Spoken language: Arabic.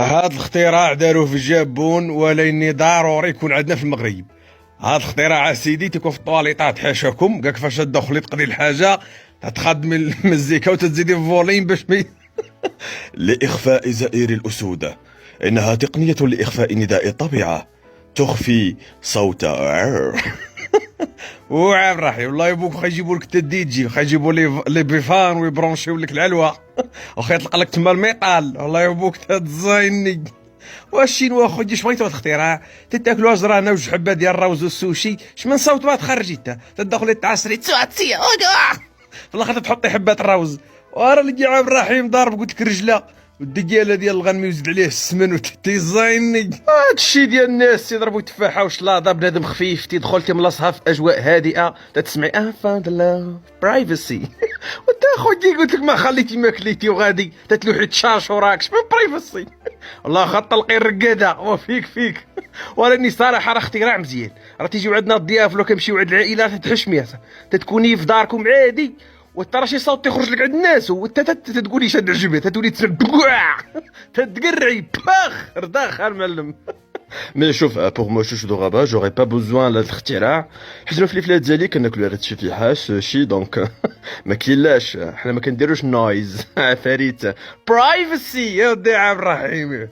هذا الاختراع داروه في الجابون، ولاني ضروري يكون عندنا في المغرب. هذا الاختراع سيدي تيكون في الطواليطات حاشاكم، قالك فاش تدخلي تقضي الحاجه تخدمي المزيكا وتزيدي الفوليم باش مي لإخفاء زئير الأسود. إنها تقنية لإخفاء نداء الطبيعة، تخفي صوت وعام رحيم والله يبوك خيجيبوا لك الدي جي، خيجيبوا لي بيفان ويبرونشيو لك العلوه وخا يطلق لك تما الميطال. والله يبوك تزايني. والشينوا خويا اش بغيتو الاختراع؟ تتاكلوا اجرانا وجوج حبه ديال الروز والسوشي، اش من صوت ما تخرجي انت تدخلي تعصري تسواتسي في الاخر تحطي حبه الروز ورا اللي عام الرحيم ضارب قلت لك رجله والدقياله ديال الغنمي وزد عليه السمن وتيزايني. هادشي ديال الناس تيضربوا تفاحه وشلاضه، بنادم خفيف تيدخل تيملصها في اجواء هادئه تتسمعي فاند لاف برايفسي وانت خويا قلت لك ما خليتي ما كليتي وغادي تتلوحي تشارش وراك شنو برايفسي. والله خط طلقي الرقاده وفيك وراني صراحه راه اختراع مزيان. راه تيجيو عندنا الضياف لو كنمشيو عند العائلات تتحشمي تتكوني في داركم عادي وترى شي صوت تيخرج لك عند الناس وانت تتقولي شاد عجبها تتولي تتقرعي باخ رداخ المعلم. مي شوف بوغ مو شوش دو غابا جوغي با بوزوان لهاد الاختراع، حيت في الفلات ديالي كناكلو هادشي في حاش شي دونك ما كاينلاش، حنا ما كنديروش نويز. عفاريت برايفسي يا ودي عبد الرحيم.